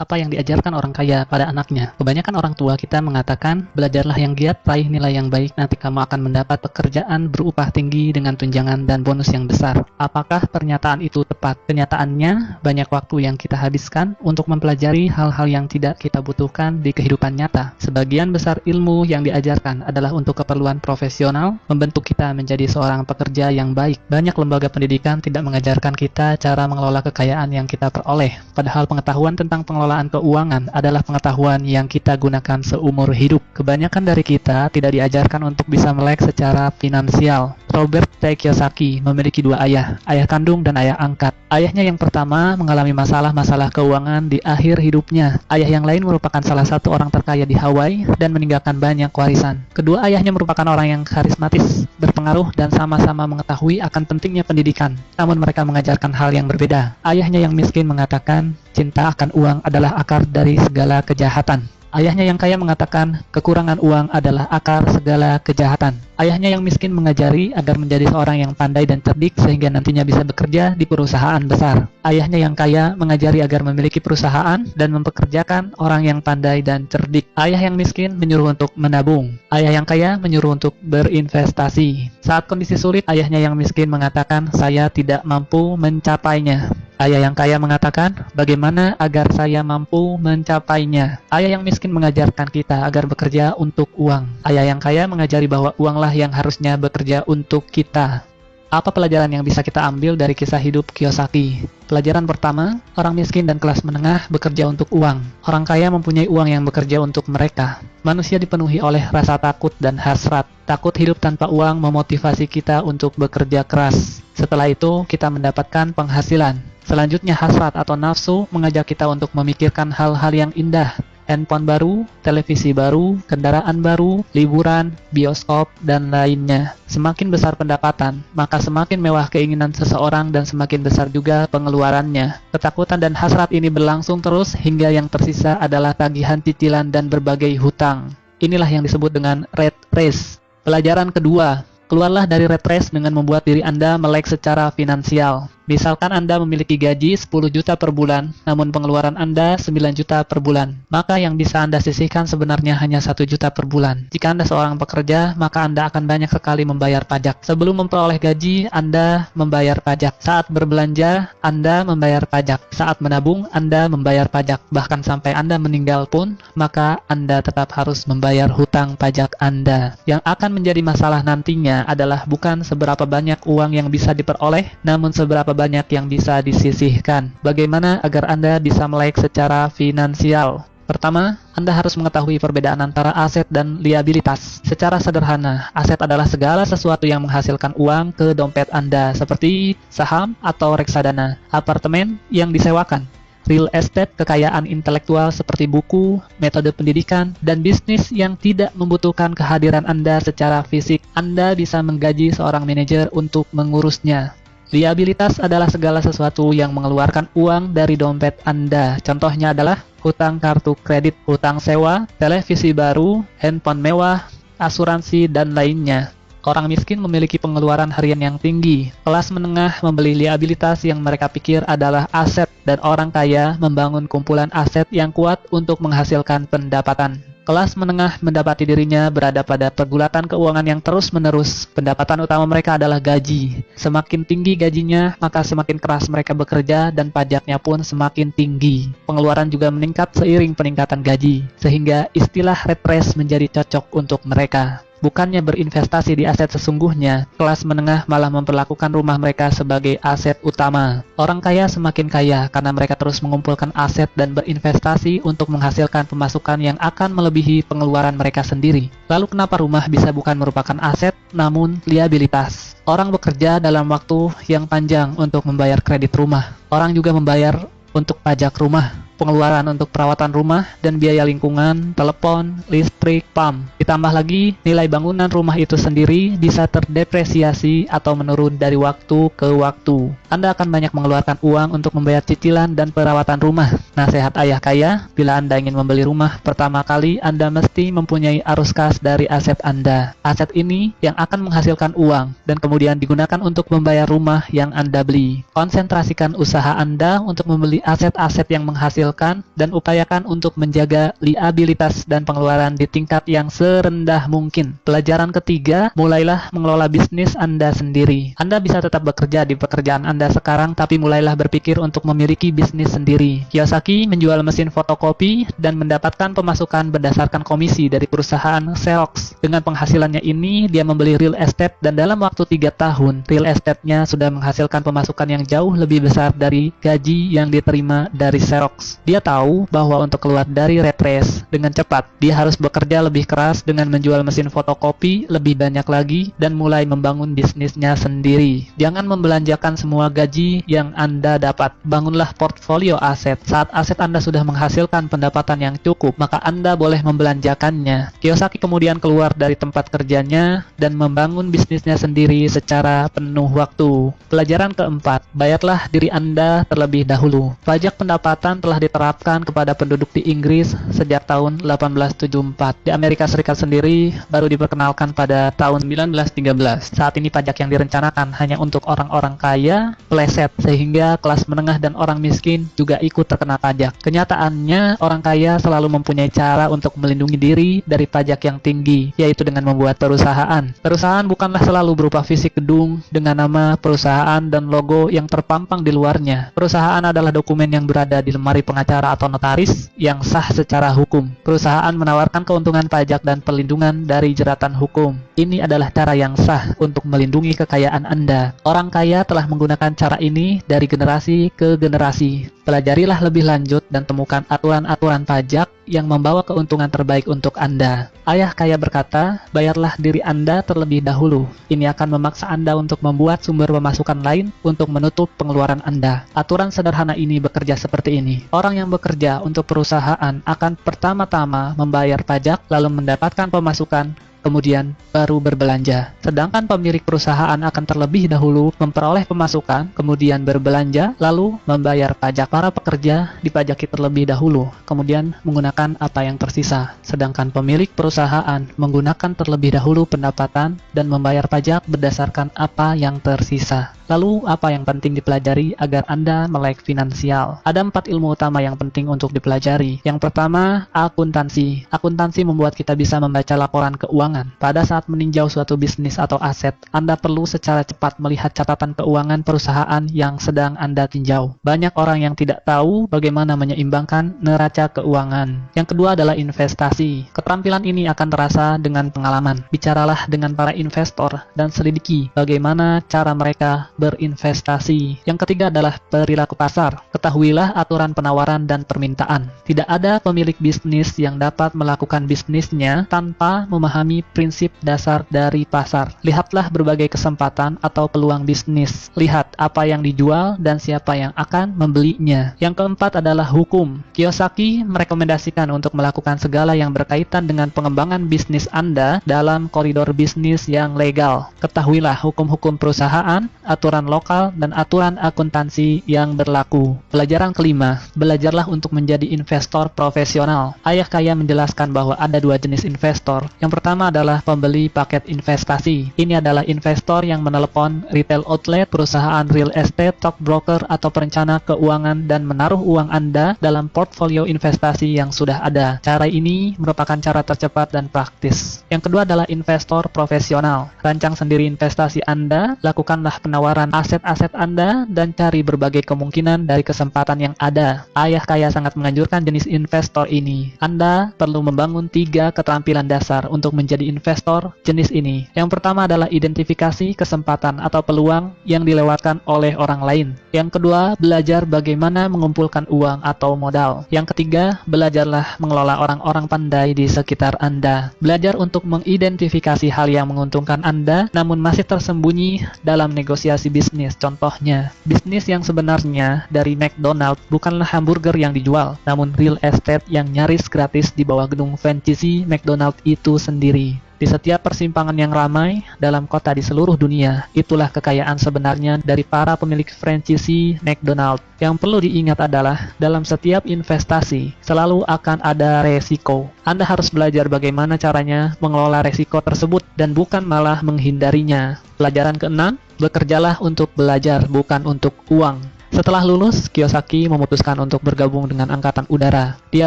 Apa yang diajarkan orang kaya pada anaknya? Kebanyakan orang tua kita mengatakan, belajarlah yang giat, raih nilai yang baik, nanti kamu akan mendapat pekerjaan berupah tinggi dengan tunjangan dan bonus yang besar. Apakah pernyataan itu tepat? Kenyataannya, banyak waktu yang kita habiskan untuk mempelajari hal-hal yang tidak kita butuhkan di kehidupan nyata. Sebagian besar ilmu yang diajarkan adalah untuk keperluan profesional, membentuk kita menjadi seorang pekerja yang baik. Banyak lembaga pendidikan tidak mengajarkan kita cara mengelola kekayaan yang kita peroleh. Padahal pengetahuan tentang pengelolaan keuangan adalah pengetahuan yang kita gunakan seumur hidup. Kebanyakan dari kita tidak diajarkan untuk bisa melek secara finansial. Robert T. Kiyosaki memiliki dua ayah kandung dan ayah angkat. Ayahnya yang pertama mengalami masalah-masalah keuangan di akhir hidupnya. Ayah yang lain merupakan salah satu orang terkaya di Hawaii dan meninggalkan banyak warisan. Kedua ayahnya merupakan orang yang karismatis, berpengaruh, dan sama-sama mengetahui akan pentingnya pendidikan. Namun mereka mengajarkan hal yang berbeda. Ayahnya yang miskin mengatakan, cinta akan uang adalah akar dari segala kejahatan. Ayahnya yang kaya mengatakan, kekurangan uang adalah akar segala kejahatan. Ayahnya yang miskin mengajari agar menjadi seorang yang pandai dan cerdik sehingga nantinya bisa bekerja di perusahaan besar. Ayahnya yang kaya mengajari agar memiliki perusahaan dan mempekerjakan orang yang pandai dan cerdik. Ayah yang miskin menyuruh untuk menabung. Ayah yang kaya menyuruh untuk berinvestasi. Saat kondisi sulit, ayahnya yang miskin mengatakan, saya tidak mampu mencapainya. Ayah yang kaya mengatakan, bagaimana agar saya mampu mencapainya? Ayah yang miskin mengajarkan kita agar bekerja untuk uang. Ayah yang kaya mengajari bahwa uanglah yang harusnya bekerja untuk kita. Apa pelajaran yang bisa kita ambil dari kisah hidup Kiyosaki? Pelajaran pertama, orang miskin dan kelas menengah bekerja untuk uang. Orang kaya mempunyai uang yang bekerja untuk mereka. Manusia dipenuhi oleh rasa takut dan hasrat. Takut hidup tanpa uang memotivasi kita untuk bekerja keras. Setelah itu, kita mendapatkan penghasilan. Selanjutnya, hasrat atau nafsu mengajak kita untuk memikirkan hal-hal yang indah. Handphone baru, televisi baru, kendaraan baru, liburan, bioskop, dan lainnya. Semakin besar pendapatan, maka semakin mewah keinginan seseorang dan semakin besar juga pengeluarannya. Ketakutan dan hasrat ini berlangsung terus hingga yang tersisa adalah tagihan cicilan dan berbagai hutang. Inilah yang disebut dengan rat race. Pelajaran kedua, keluarlah dari rat race dengan membuat diri Anda melek secara finansial. Misalkan Anda memiliki gaji 10 juta per bulan, namun pengeluaran Anda 9 juta per bulan. Maka yang bisa Anda sisihkan sebenarnya hanya 1 juta per bulan. Jika Anda seorang pekerja, maka Anda akan banyak sekali membayar pajak. Sebelum memperoleh gaji, Anda membayar pajak. Saat berbelanja, Anda membayar pajak. Saat menabung, Anda membayar pajak. Bahkan sampai Anda meninggal pun, maka Anda tetap harus membayar hutang pajak Anda. Yang akan menjadi masalah nantinya adalah bukan seberapa banyak uang yang bisa diperoleh, namun seberapa banyak yang bisa disisihkan. Bagaimana agar Anda bisa melek secara finansial? Pertama, Anda harus mengetahui perbedaan antara aset dan liabilitas. Secara sederhana, aset adalah segala sesuatu yang menghasilkan uang ke dompet Anda, seperti saham atau reksadana, apartemen yang disewakan, real estate, kekayaan intelektual seperti buku, metode pendidikan, dan bisnis yang tidak membutuhkan kehadiran Anda secara fisik. Anda bisa menggaji seorang manajer untuk mengurusnya. Liabilitas adalah segala sesuatu yang mengeluarkan uang dari dompet Anda. Contohnya adalah hutang kartu kredit, hutang sewa, televisi baru, handphone mewah, asuransi, dan lainnya. Orang miskin memiliki pengeluaran harian yang tinggi. Kelas menengah membeli liabilitas yang mereka pikir adalah aset, dan orang kaya membangun kumpulan aset yang kuat untuk menghasilkan pendapatan. Kelas menengah mendapati dirinya berada pada pergulatan keuangan yang terus-menerus. Pendapatan utama mereka adalah gaji. Semakin tinggi gajinya, maka semakin keras mereka bekerja dan pajaknya pun semakin tinggi. Pengeluaran juga meningkat seiring peningkatan gaji, sehingga istilah rat race menjadi cocok untuk mereka. Bukannya berinvestasi di aset sesungguhnya, kelas menengah malah memperlakukan rumah mereka sebagai aset utama. Orang kaya semakin kaya karena mereka terus mengumpulkan aset dan berinvestasi untuk menghasilkan pemasukan yang akan melebihi pengeluaran mereka sendiri. Lalu kenapa rumah bisa bukan merupakan aset, namun liabilitas? Orang bekerja dalam waktu yang panjang untuk membayar kredit rumah. Orang juga membayar untuk pajak rumah, pengeluaran untuk perawatan rumah, dan biaya lingkungan, telepon, listrik, PAM. Ditambah lagi, nilai bangunan rumah itu sendiri bisa terdepresiasi atau menurun dari waktu ke waktu. Anda akan banyak mengeluarkan uang untuk membayar cicilan dan perawatan rumah. Nasihat ayah kaya, bila Anda ingin membeli rumah, pertama kali Anda mesti mempunyai arus kas dari aset Anda. Aset ini yang akan menghasilkan uang, dan kemudian digunakan untuk membayar rumah yang Anda beli. Konsentrasikan usaha Anda untuk membeli aset-aset yang menghasilkan menghasilkan, dan upayakan untuk menjaga liabilitas dan pengeluaran di tingkat yang serendah mungkin. Pelajaran ketiga, mulailah mengelola bisnis Anda sendiri. Anda bisa tetap bekerja di pekerjaan Anda sekarang, tapi mulailah berpikir untuk memiliki bisnis sendiri. Kiyosaki menjual mesin fotokopi dan mendapatkan pemasukan berdasarkan komisi dari perusahaan Xerox. Dengan penghasilannya ini, dia membeli real estate dan dalam waktu 3 tahun, real estate-nya sudah menghasilkan pemasukan yang jauh lebih besar dari gaji yang diterima dari Xerox. Dia tahu bahwa untuk keluar dari rat race dengan cepat, dia harus bekerja lebih keras dengan menjual mesin fotokopi lebih banyak lagi dan mulai membangun bisnisnya sendiri. Jangan membelanjakan semua gaji yang Anda dapat. Bangunlah portfolio aset. Saat aset Anda sudah menghasilkan pendapatan yang cukup, maka Anda boleh membelanjakannya. Kiyosaki kemudian keluar dari tempat kerjanya dan membangun bisnisnya sendiri secara penuh waktu. Pelajaran keempat, bayarlah diri Anda terlebih dahulu. Pajak pendapatan telah diterapkan kepada penduduk di Inggris sejak tahun 1874. Di Amerika Serikat sendiri baru diperkenalkan pada tahun 1913. Saat ini pajak yang direncanakan hanya untuk orang-orang kaya, pleset, sehingga kelas menengah dan orang miskin juga ikut terkena pajak. Kenyataannya, orang kaya selalu mempunyai cara untuk melindungi diri dari pajak yang tinggi, yaitu dengan membuat perusahaan. Perusahaan bukanlah selalu berupa fisik gedung dengan nama perusahaan dan logo yang terpampang di luarnya. Perusahaan adalah dokumen yang berada di lemari pengacara atau notaris yang sah secara hukum. Perusahaan menawarkan keuntungan pajak dan perlindungan dari jeratan hukum. Ini adalah cara yang sah untuk melindungi kekayaan Anda. Orang kaya telah menggunakan cara ini dari generasi ke generasi. Pelajarilah lebih lanjut dan temukan aturan-aturan pajak yang membawa keuntungan terbaik untuk Anda. Ayah kaya berkata, bayarlah diri Anda terlebih dahulu. Ini akan memaksa Anda untuk membuat sumber pemasukan lain untuk menutup pengeluaran Anda. Aturan sederhana ini bekerja seperti ini. Orang yang bekerja untuk perusahaan akan pertama-tama membayar pajak, lalu mendapatkan pemasukan, kemudian baru berbelanja. Sedangkan pemilik perusahaan akan terlebih dahulu memperoleh pemasukan, kemudian berbelanja, lalu membayar pajak. Para pekerja dipajaki terlebih dahulu, kemudian menggunakan apa yang tersisa. Sedangkan pemilik perusahaan menggunakan terlebih dahulu pendapatan dan membayar pajak berdasarkan apa yang tersisa. Lalu, apa yang penting dipelajari agar Anda melek finansial? Ada 4 ilmu utama yang penting untuk dipelajari. Yang pertama, akuntansi. Akuntansi membuat kita bisa membaca laporan keuangan. Pada saat meninjau suatu bisnis atau aset, Anda perlu secara cepat melihat catatan keuangan perusahaan yang sedang Anda tinjau. Banyak orang yang tidak tahu bagaimana menyeimbangkan neraca keuangan. Yang kedua adalah investasi. Keterampilan ini akan terasa dengan pengalaman. Bicaralah dengan para investor dan selidiki bagaimana cara mereka berinvestasi. Yang ketiga adalah perilaku pasar. Ketahuilah aturan penawaran dan permintaan. Tidak ada pemilik bisnis yang dapat melakukan bisnisnya tanpa memahami prinsip dasar dari pasar. Lihatlah berbagai kesempatan atau peluang bisnis. Lihat apa yang dijual dan siapa yang akan membelinya. Yang keempat adalah hukum. Kiyosaki merekomendasikan untuk melakukan segala yang berkaitan dengan pengembangan bisnis Anda dalam koridor bisnis yang legal. Ketahuilah hukum-hukum perusahaan, aturan lokal, dan aturan akuntansi yang berlaku. Pelajaran kelima, belajarlah untuk menjadi investor profesional. Ayah kaya menjelaskan bahwa ada 2 jenis investor. Yang pertama adalah pembeli paket investasi. Ini adalah investor yang menelepon retail outlet, perusahaan real estate, stockbroker, atau perencana keuangan dan menaruh uang Anda dalam portfolio investasi yang sudah ada. Cara ini merupakan cara tercepat dan praktis. Yang kedua adalah investor profesional. Rancang sendiri investasi Anda, lakukanlah penawaran aset-aset Anda, dan cari berbagai kemungkinan dari kesempatan yang ada. Ayah kaya sangat menganjurkan jenis investor ini. Anda perlu membangun 3 keterampilan dasar untuk menjadi investor jenis ini. Yang pertama adalah identifikasi kesempatan atau peluang yang dilewatkan oleh orang lain. Yang kedua, belajar bagaimana mengumpulkan uang atau modal. Yang ketiga, belajarlah mengelola orang-orang pandai di sekitar Anda. Belajar untuk mengidentifikasi hal yang menguntungkan Anda, namun masih tersembunyi dalam negosiasi bisnis. Contohnya, bisnis yang sebenarnya dari McDonald bukanlah hamburger yang dijual, namun real estate yang nyaris gratis di bawah gedung franchise McDonald itu sendiri. Di setiap persimpangan yang ramai dalam kota di seluruh dunia, itulah kekayaan sebenarnya dari para pemilik franchise McDonald. Yang perlu diingat adalah, dalam setiap investasi selalu akan ada resiko. Anda harus belajar bagaimana caranya mengelola resiko tersebut dan bukan malah menghindarinya. Pelajaran keenam, bekerjalah untuk belajar, bukan untuk uang. Setelah lulus, Kiyosaki memutuskan untuk bergabung dengan Angkatan Udara. Dia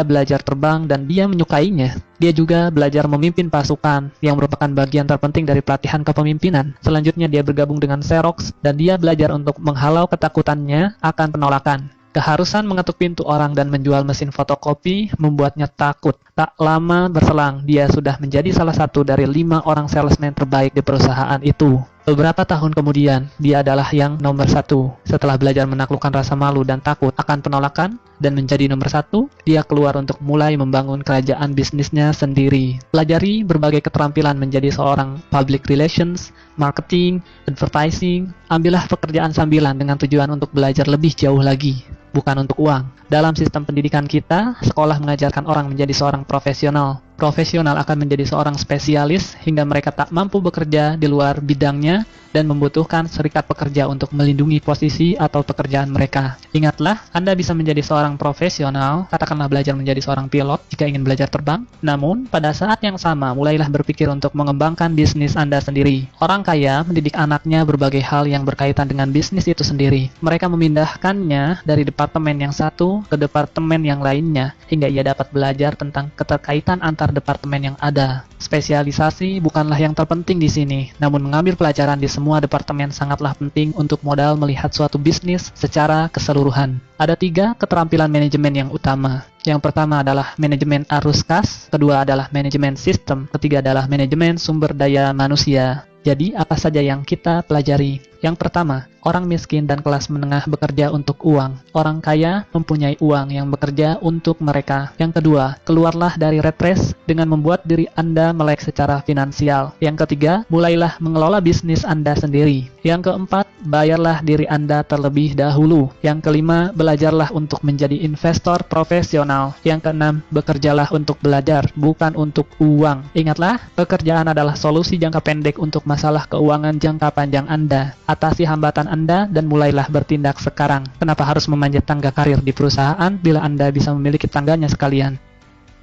belajar terbang dan dia menyukainya. Dia juga belajar memimpin pasukan, yang merupakan bagian terpenting dari pelatihan kepemimpinan. Selanjutnya dia bergabung dengan Xerox, dan dia belajar untuk menghalau ketakutannya akan penolakan. Keharusan mengetuk pintu orang dan menjual mesin fotokopi membuatnya takut. Tak lama berselang, dia sudah menjadi salah satu dari 5 orang salesman terbaik di perusahaan itu. Beberapa tahun kemudian, dia adalah yang nomor 1. Setelah belajar menaklukkan rasa malu dan takut akan penolakan, dan menjadi nomor 1, dia keluar untuk mulai membangun kerajaan bisnisnya sendiri. Pelajari berbagai keterampilan menjadi seorang public relations, marketing, advertising. Ambillah pekerjaan sambilan dengan tujuan untuk belajar lebih jauh lagi, bukan untuk uang. Dalam sistem pendidikan kita, sekolah mengajarkan orang menjadi seorang profesional. Profesional akan menjadi seorang spesialis hingga mereka tak mampu bekerja di luar bidangnya dan membutuhkan serikat pekerja untuk melindungi posisi atau pekerjaan mereka. Ingatlah, Anda bisa menjadi seorang profesional, katakanlah belajar menjadi seorang pilot jika ingin belajar terbang. Namun, pada saat yang sama, mulailah berpikir untuk mengembangkan bisnis Anda sendiri. Orang kaya mendidik anaknya berbagai hal yang berkaitan dengan bisnis itu sendiri. Mereka memindahkannya dari departemen yang satu ke departemen yang lainnya, hingga ia dapat belajar tentang keterkaitan antar departemen yang ada. Spesialisasi bukanlah yang terpenting di sini, namun mengambil pelajaran di semua departemen sangatlah penting untuk modal melihat suatu bisnis secara keseluruhan. Ada 3 keterampilan manajemen yang utama. Yang pertama adalah manajemen arus kas, kedua adalah manajemen sistem, ketiga adalah manajemen sumber daya manusia. Jadi, apa saja yang kita pelajari? Yang pertama, orang miskin dan kelas menengah bekerja untuk uang. Orang kaya mempunyai uang yang bekerja untuk mereka. Yang kedua, keluarlah dari rat race dengan membuat diri Anda melek secara finansial. Yang ketiga, mulailah mengelola bisnis Anda sendiri. Yang keempat, bayarlah diri Anda terlebih dahulu. Yang kelima, belajarlah untuk menjadi investor profesional. Yang keenam, bekerjalah untuk belajar, bukan untuk uang. Ingatlah, pekerjaan adalah solusi jangka pendek untuk masalah keuangan jangka panjang Anda. Atasi hambatan Anda dan mulailah bertindak sekarang. Kenapa harus memanjat tangga karir di perusahaan bila Anda bisa memiliki tangganya sekalian?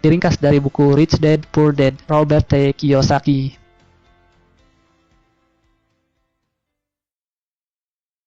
Diringkas dari buku Rich Dad Poor Dad, Robert T. Kiyosaki.